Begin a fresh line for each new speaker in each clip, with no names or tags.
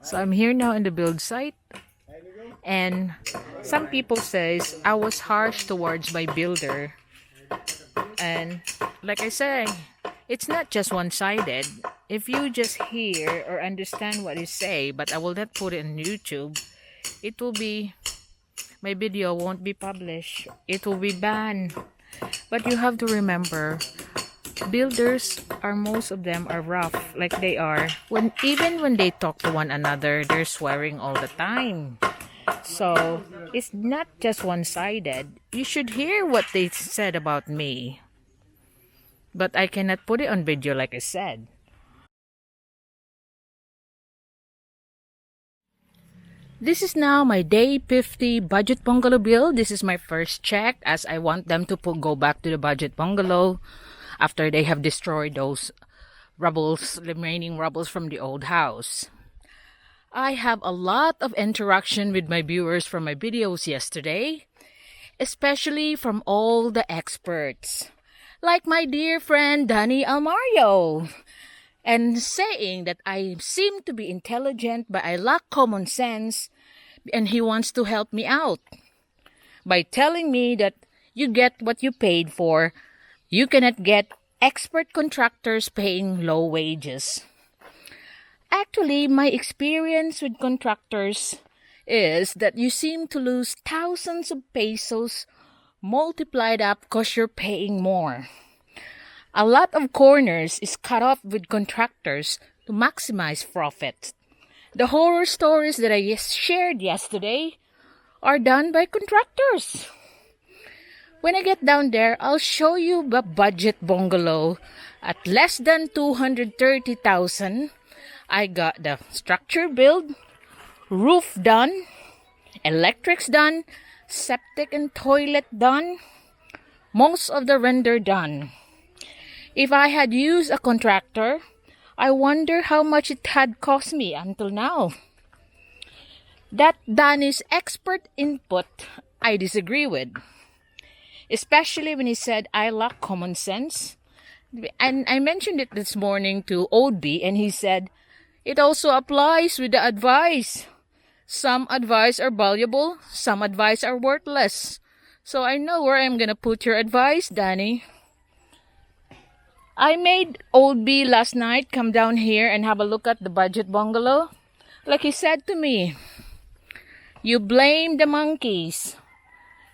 So I'm here now in the build site, and some people says I was harsh towards my builder, and like I say, it's not just one-sided. If you just hear or understand what you say, but I will not put it on YouTube, it will be, my video won't be published, it will be banned. But you have to remember, builders are, most of them are rough, like they are. Even when they talk to one another, they're swearing all the time. So it's not just one-sided. You should hear what they said about me. But I cannot put it on video, like I said. This is now my day 50 budget bungalow build. This is my first check, as I want them to go back to the budget bungalow after they have destroyed those rubbles, remaining rubbles from the old house. I have a lot of interaction with my viewers from my videos yesterday, especially from all the experts, like my dear friend Danny Almario, and saying that I seem to be intelligent but I lack common sense, and he wants to help me out by telling me that you get what you paid for. You cannot get expert contractors paying low wages. Actually, my experience with contractors is that you seem to lose thousands of pesos multiplied up because you're paying more. A lot of corners is cut off with contractors to maximize profit. The horror stories that I shared yesterday are done by contractors. When I get down there, I'll show you the budget bungalow at less than 230,000. I got the structure build, roof done, electrics done, septic and toilet done, most of the render done. If I had used a contractor, I wonder how much it had cost me until now. That Danny's expert input, I disagree with. Especially when he said I lack common sense. And I mentioned it this morning to Old B, and he said it also applies with the advice. Some advice are valuable, some advice are worthless. So I know where I'm gonna put your advice, Danny. I made Old B last night come down here and have a look at the budget bungalow. Like he said to me, you blame the monkeys.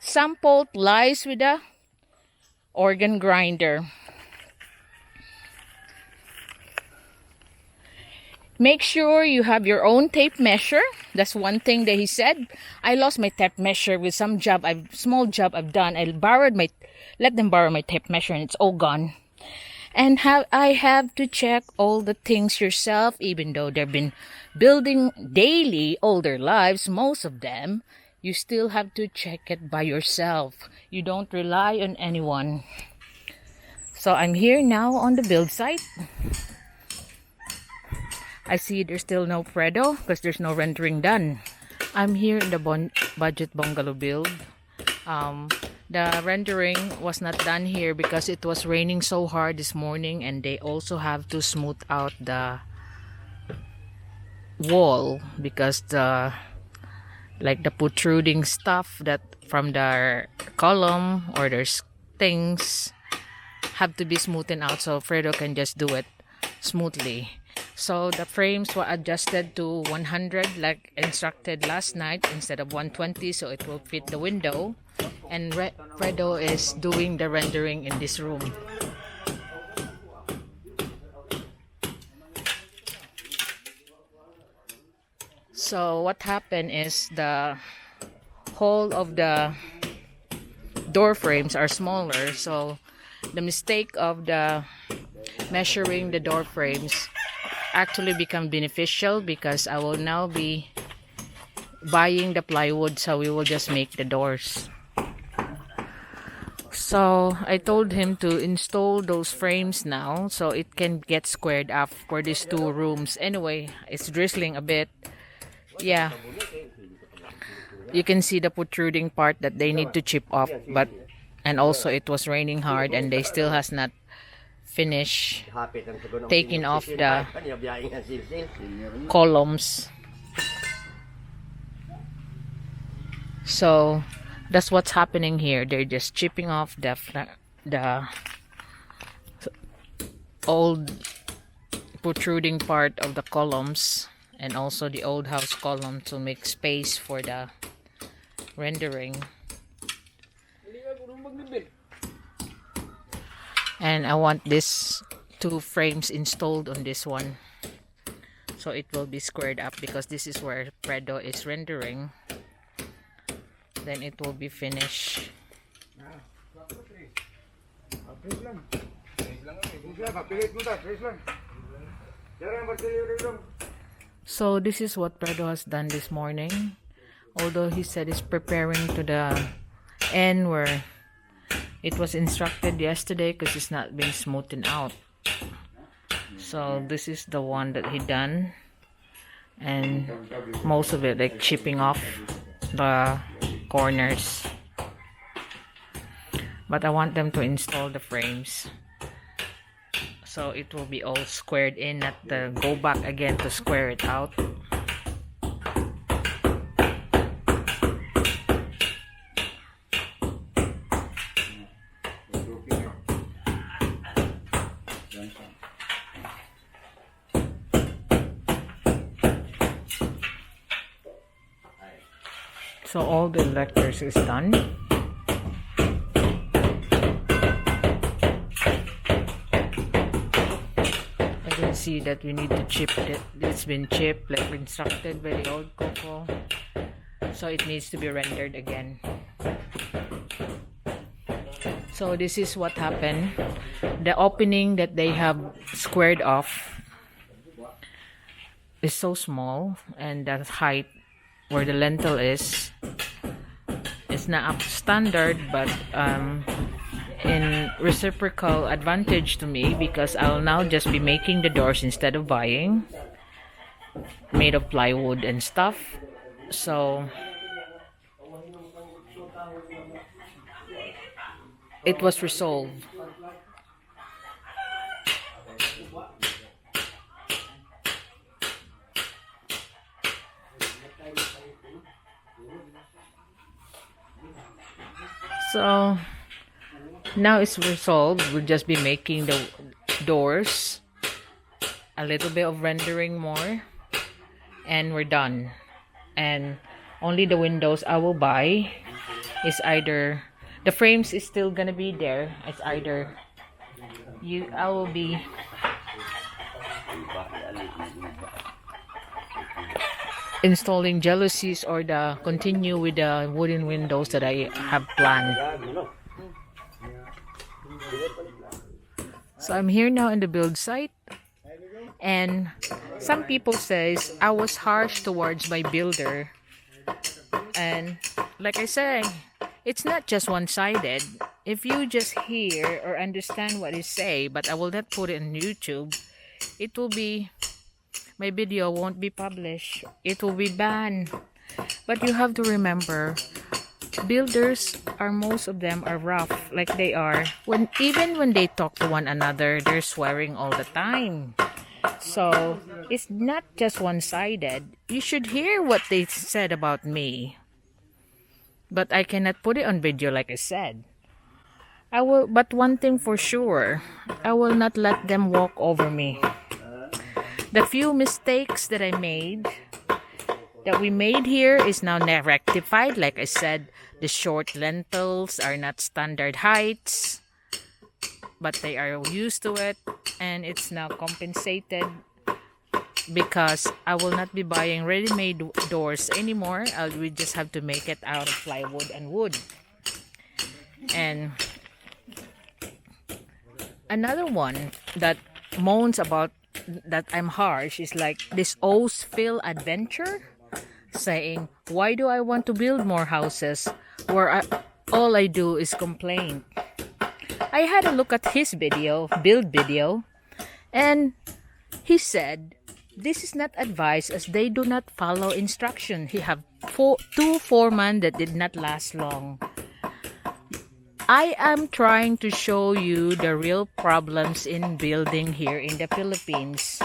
Some fault lies with the organ grinder. Make sure you have your own tape measure. That's one thing that he said. I lost my tape measure with some small job I've done. Let them borrow my tape measure and it's all gone. And I have to check all the things yourself, even though they've been building daily all their lives, most of them. You still have to check it by yourself. You don't rely on anyone. So I'm here now on the build site. I see there's still no Fredo because there's no rendering done. I'm here in the budget bungalow build. The rendering was not done here because it was raining so hard this morning, and they also have to smooth out the wall because the protruding stuff that from the column or there's things have to be smoothened out so Fredo can just do it smoothly. So the frames were adjusted to 100 like instructed last night instead of 120, so it will fit the window. And Fredo is doing the rendering in this room. So what happened is the hole of the door frames are smaller, so the mistake of the measuring the door frames actually become beneficial because I will now be buying the plywood, so we will just make the doors. So I told him to install those frames now so it can get squared up for these two rooms. Anyway, it's drizzling a bit. Yeah, you can see the protruding part that they need to chip off, and also it was raining hard and they still has not finished taking off the columns So that's what's happening here. They're just chipping off the old protruding part of the columns and also the old house column to make space for the rendering. And I want this 2 frames installed on this one, so it will be squared up, because this is where Predo is rendering. Then it will be finished. So this is what Predo has done this morning, although he said he's preparing to the end where it was instructed yesterday, because it's not been smoothed out. So this is the one that he done, and most of it like chipping off the corners. But I want them to install the frames, so it will be all squared in, not to go back again to square it out. So all the electors is done. I can see that we need to chip it. It's been chipped like instructed by the old Coco. So it needs to be rendered again. So this is what happened. The opening that they have squared off is so small, and the height where the lintel is not up to standard, but in reciprocal advantage to me, because I'll now just be making the doors instead of buying, made of plywood and stuff. So it was resolved. So now it's resolved. We'll just be making the doors, a little bit of rendering more, and we're done. And only the windows I will buy is either, the frames is still gonna be there. It's either I will be installing jalousies or continue with the wooden windows that I have planned. So I'm here now in the build site, and some people says I was harsh towards my builder, and like I say, it's not just one-sided. If you just hear or understand what he say, but I will not put it on YouTube, it will be, my video won't be published. It will be banned. But you have to remember, builders are, most of them are rough, like they are. Even when they talk to one another, they're swearing all the time. So it's not just one-sided. You should hear what they said about me. But I cannot put it on video, like I said. I will, but one thing for sure, I will not let them walk over me. The few mistakes that we made here is now rectified. Like I said, the short lintels are not standard heights, but they are used to it, and it's now compensated, because I will not be buying ready-made doors anymore. We just have to make it out of plywood and wood. And another one that moans about that I'm harsh is like this Phil adventure, saying, why do I want to build more houses where all I do is complain? I had a look at his build video, and he said this is not advice, as they do not follow instruction. He have two foremen that did not last long. I am trying to show you the real problems in building here in the Philippines,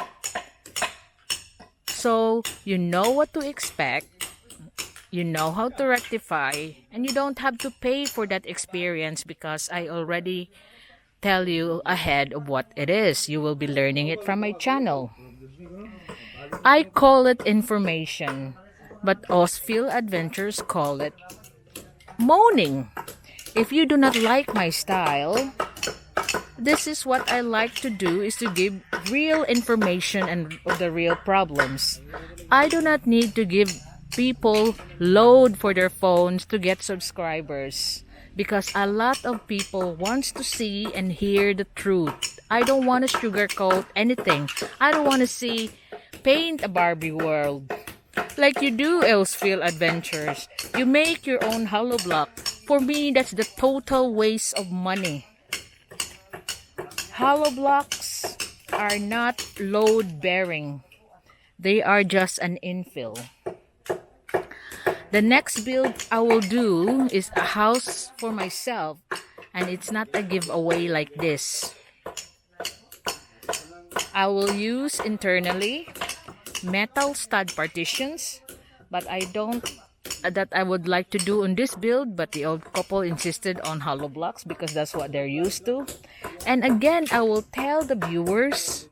so you know what to expect. You know how to rectify, and you don't have to pay for that experience because I already tell you ahead of what it is. You will be learning it from my channel. I call it information, but Osfield Adventures call it moaning. If you do not like my style, this is what I like to do, is to give real information and the real problems. I do not need to give people load for their phones to get subscribers, because a lot of people wants to see and hear the truth. I don't want to sugarcoat anything. I don't want to see paint a Barbie world like you do Osfield Adventures. You make your own hollow block. For me, that's the total waste of money. Hollow blocks are not load bearing. They are just an infill. The next build I will do is a house for myself, and it's not a giveaway like this. I will use internally metal stud partitions, but I would like to do on this build, but the old couple insisted on hollow blocks because that's what they're used to. And again, I will tell the viewers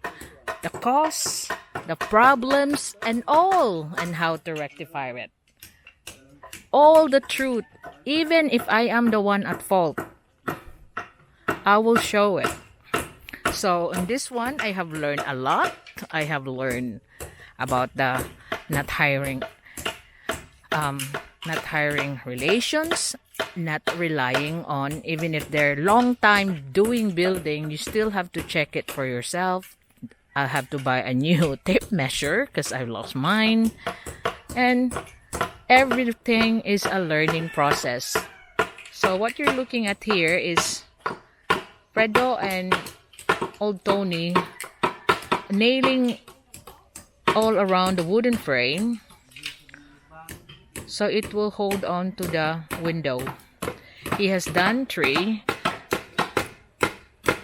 the costs, the problems, and how to rectify it. All the truth, even if I am the one at fault, I will show it. So in this one, I have learned a lot. I have learned about the not hiring relations, not relying on, even if they're long time doing building, you still have to check it for yourself. I have to buy a new tape measure because I lost mine, and everything is a learning process. So what you're looking at here is Fredo and old Tony nailing all around the wooden frame so it will hold on to the window. He has done 3,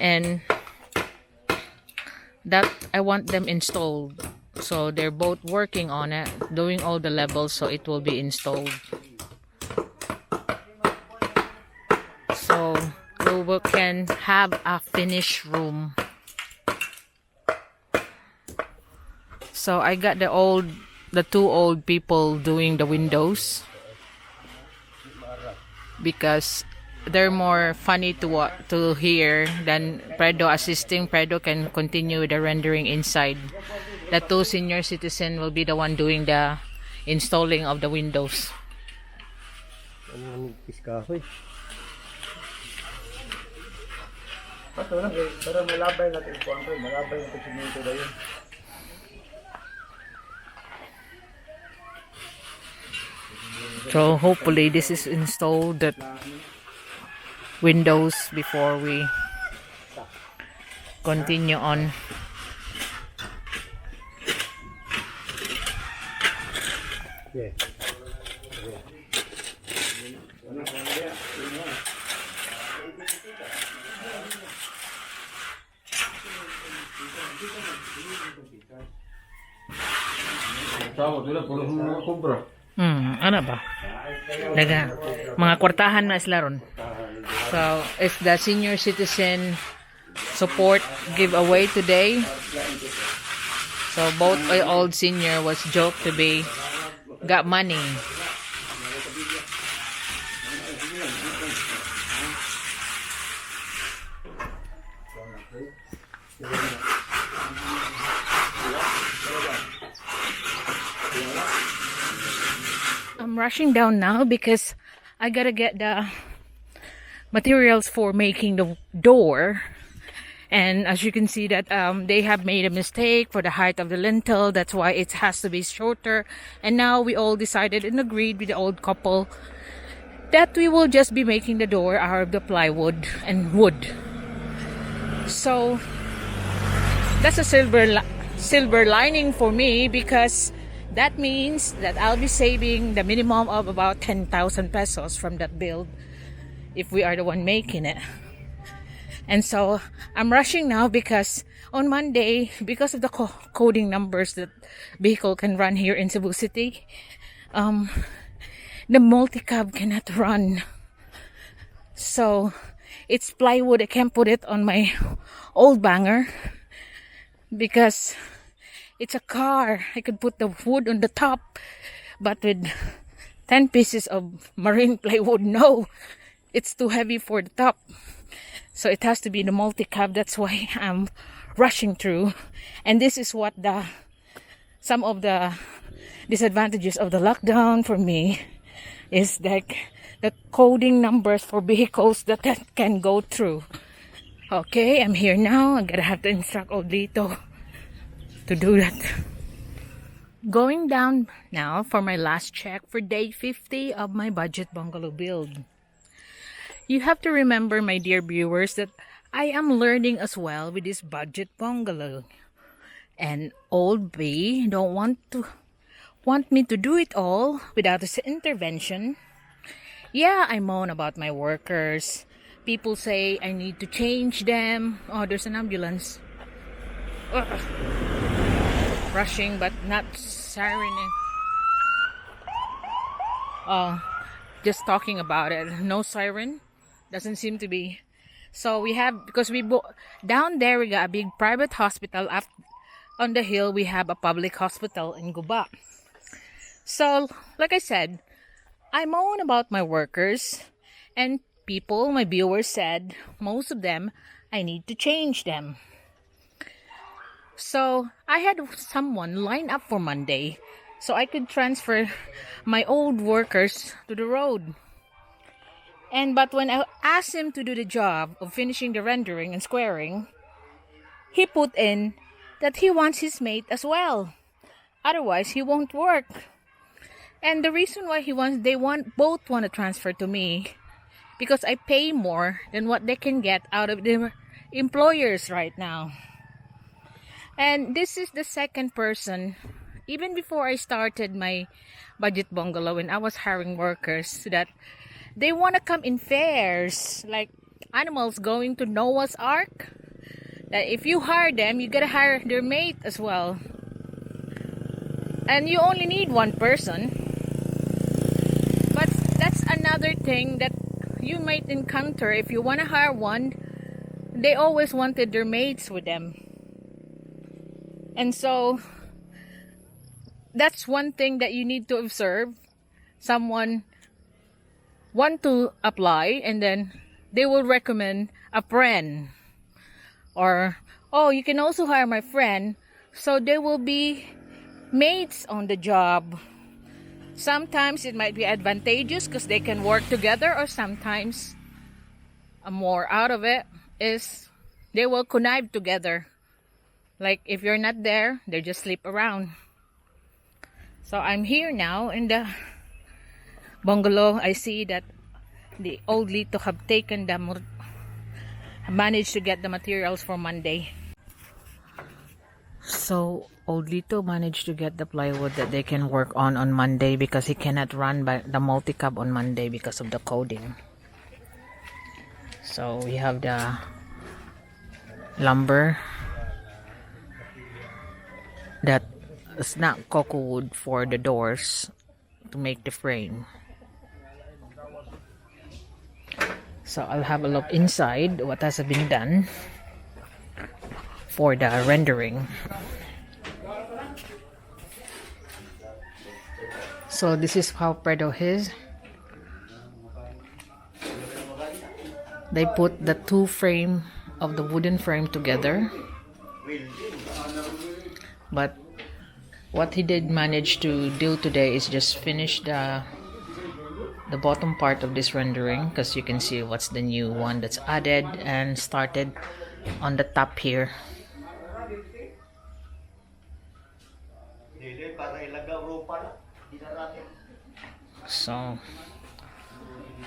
and that I want them installed. So they're both working on it, doing all the levels so it will be installed. So we can have a finished room. So I got the 2 old people doing the windows because they're more funny to hear than Fredo assisting. Fredo can continue the rendering inside. The 2 senior citizen will be the one doing the installing of the windows. So hopefully this is installed, the windows, before we continue on. Yeah. Ano ba? Daga, mga kwartahan na sila ron. So, it's the senior citizen support giveaway today. So, both old senior was joked to be got money. I'm rushing down now because I gotta get the materials for making the door. And as you can see that they have made a mistake for the height of the lintel. That's why it has to be shorter. And now we all decided and agreed with the old couple that we will just be making the door out of the plywood and wood. So that's a silver lining for me, because that means that I'll be saving the minimum of about 10,000 pesos from that build if we are the one making it. And so I'm rushing now because on Monday, because of the coding numbers that vehicle can run here in Cebu City, the multi-cab cannot run. So it's plywood. I can't put it on my old banger because it's a car. I could put the wood on the top, but with 10 pieces of marine plywood, no, it's too heavy for the top. So it has to be the multi-cab. That's why I'm rushing through. And this is what some of the disadvantages of the lockdown for me is, like the coding numbers for vehicles that can go through. Okay, I'm here now. I'm gonna have to instruct Odito to do that. Going down now for my last check for day 50 of my budget bungalow build. You have to remember, my dear viewers, that I am learning as well with this budget bungalow. And old B don't want me to do it all without his intervention. Yeah, I moan about my workers. People say I need to change them. Oh, there's an ambulance. Ugh. Rushing but not sirening. Just talking about it. No siren. Doesn't seem to be. So we have, because down there we got a big private hospital. Up on the hill we have a public hospital in Guba. So like I said, I moan about my workers, and people, my viewers, said most of them I need to change them. So I had someone line up for Monday so I could transfer my old workers to the road. But when I asked him to do the job of finishing the rendering and squaring, he put in that he wants his mate as well. Otherwise, he won't work. And the reason why both want to transfer to me, because I pay more than what they can get out of their employers right now. And this is the second person, even before I started my budget bungalow, when I was hiring workers, that they want to come in pairs, like animals going to Noah's Ark. That if you hire them, you gotta hire their mate as well. And you only need one person. But that's another thing that you might encounter if you want to hire one. They always wanted their mates with them. And so that's one thing that you need to observe. Someone want to apply, and then they will recommend a friend. Or, oh, you can also hire my friend. So they will be mates on the job. Sometimes it might be advantageous because they can work together, or sometimes more out of it is they will connive together. Like if you're not there, they just sleep around. So I'm here now in the bungalow. I see that the old Lito have managed to get the materials for Monday. So old Lito managed to get the plywood that they can work on Monday, because he cannot run by the multi-cab on Monday because of the coding. So we have the lumber that is not cocoa wood for the doors to make the frame. So I'll have a look inside what has been done for the rendering. So this is how Predo is. They put the two frame of the wooden frame together. But what he did manage to do today is just finish the bottom part of this rendering, because you can see what's the new one that's added and started on the top here. So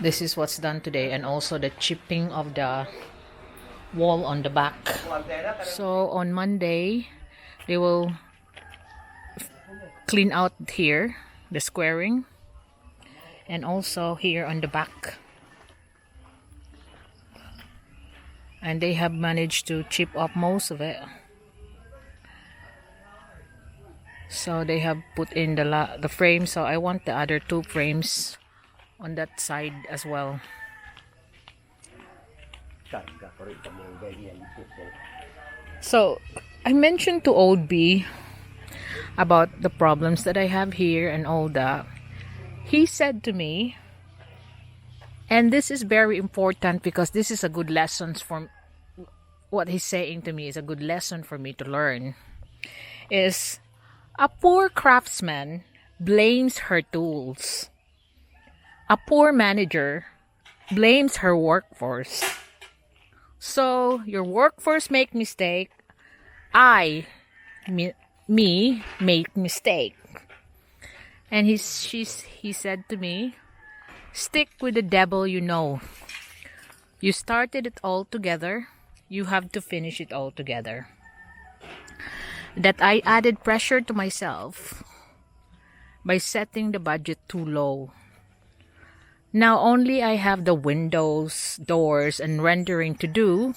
this is what's done today, and also the chipping of the wall on the back. So on Monday they will clean out here the squaring, and also here on the back. And they have managed to chip up most of it. So they have put in the frame. So I want the other two frames on that side as well. So I mentioned to old B about the problems that I have here and all that. He said to me, and this is very important because this is a good lesson for what he's saying to me is a good lesson for me to learn, is a poor craftsman blames her tools. A poor manager blames her workforce. So your workforce make mistake, me make mistake. And he said to me, stick with the devil you know. You started it all together. You have to finish it all together. That I added pressure to myself by setting the budget too low. Now only I have the windows, doors, and rendering to do.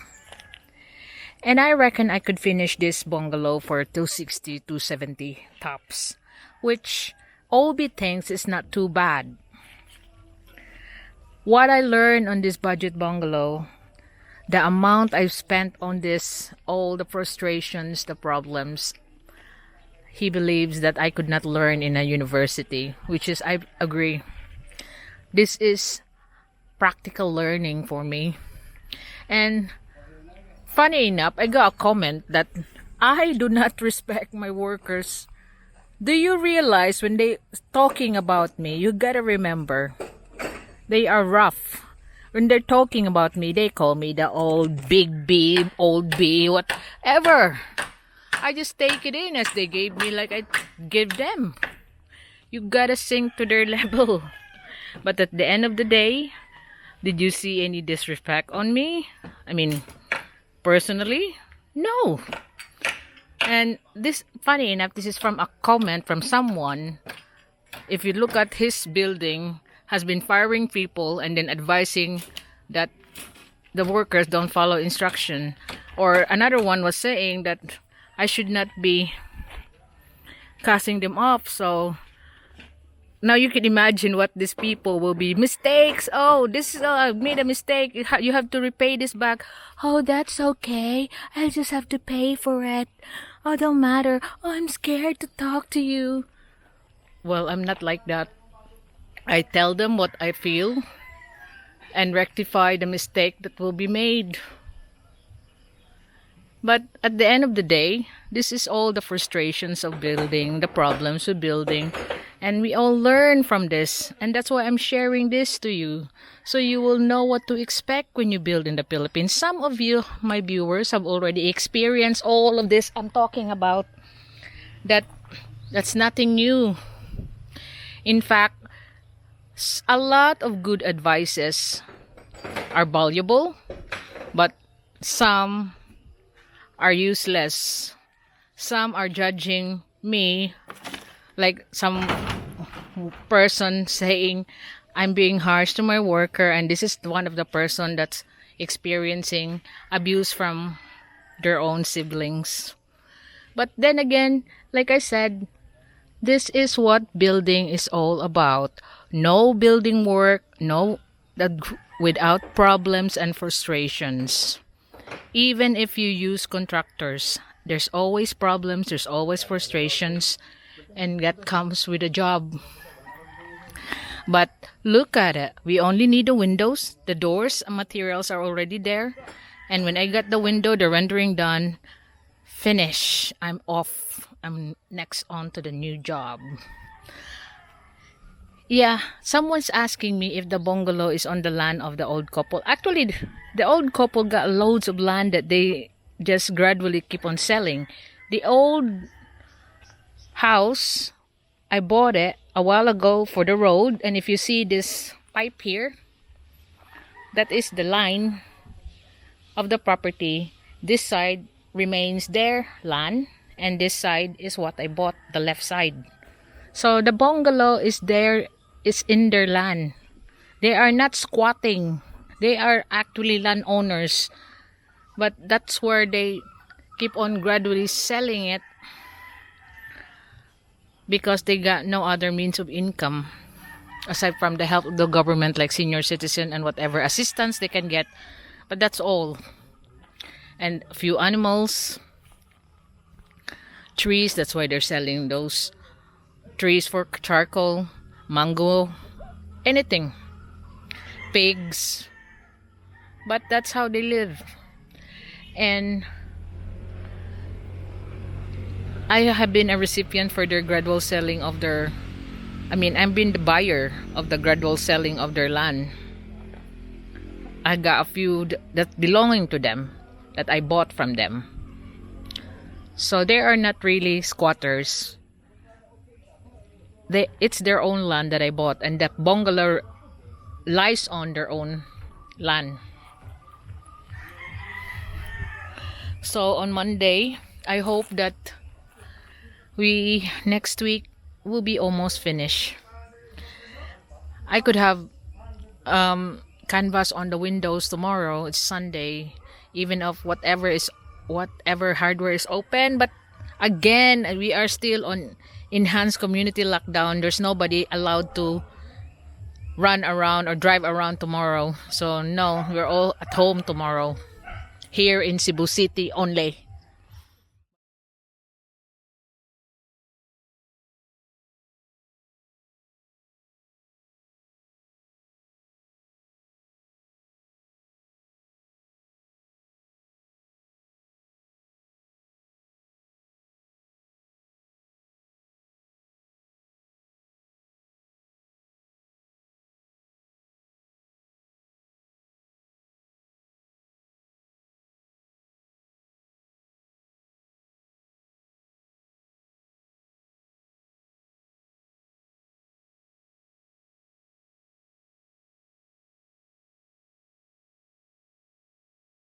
And I reckon I could finish this bungalow for 260, 270 tops. Which Obi thinks is not too bad. What I learned on this budget bungalow, the amount I've spent on this, all the frustrations, the problems, he believes that I could not learn in a university, which is, I agree. This is practical learning for me. And funny enough, I got a comment that I do not respect my workers. Do you realize when they talking about me, you gotta remember, they are rough. When they're talking about me, they call me the old big B, old B, whatever. I just take it in as they gave me, like I give them. You gotta sink to their level. But at the end of the day, did you see any disrespect on me? I mean, personally, no. And this, funny enough, this is from a comment from someone. If you look at his building, has been firing people and then advising that the workers don't follow instruction. Or another one was saying that I should not be casting them off. So now you can imagine what these people will be. Mistakes. Oh, this is I made a mistake. You have to repay this back. Oh, that's okay. I'll just have to pay for it. Oh, don't matter. Oh, I'm scared to talk to you. Well, I'm not like that. I tell them what I feel and rectify the mistake that will be made. But at the end of the day, this is all the frustrations of building, the problems of building, and we all learn from this. And that's why I'm sharing this to you, so you will know what to expect when you build in the Philippines. Some of you, my viewers, have already experienced all of this I'm talking about. That's nothing new. In fact, a lot of good advices are valuable, but some are useless. Some are judging me, like some person saying I'm being harsh to my worker, and this is one of the person that's experiencing abuse from their own siblings. But then again, like I said, this is what building is all about. No building work, without problems and frustrations. Even if you use contractors, there's always problems, there's always frustrations, and that comes with a job. But look at it. We only need the windows, the doors, materials are already there. And when I got the window, the rendering done, finish. I'm off. I'm next on to the new job. Yeah, someone's asking me if the bungalow is on the land of the old couple. Actually, the old couple got loads of land that they just gradually keep on selling. The old house, I bought it a while ago for the road. And if you see this pipe here, that is the line of the property. This side remains their land, and this side is what I bought, the left side. So the bungalow is in their land. They are not squatting. They are actually landowners. But that's where they keep on gradually selling it because they got no other means of income. aside from the help of the government, like senior citizen and whatever assistance they can get. But that's all. And a few animals, trees. That's why they're selling those trees for charcoal, mango, anything, pigs. But that's how they live. And I have been a recipient for their gradual selling of their, I've been the buyer of the gradual selling of their land. I got a few that belonging to them that I bought from them. So they are not really squatters. It's their own land that I bought, and that bungalow lies on their own land. So on Monday, I hope that next week will be almost finished. I could have canvas on the windows tomorrow. It's Sunday, even if whatever hardware is open. But again, we are still on enhanced community lockdown. There's nobody allowed to run around or drive around tomorrow. So no, we're all at home tomorrow, here in Cebu City only.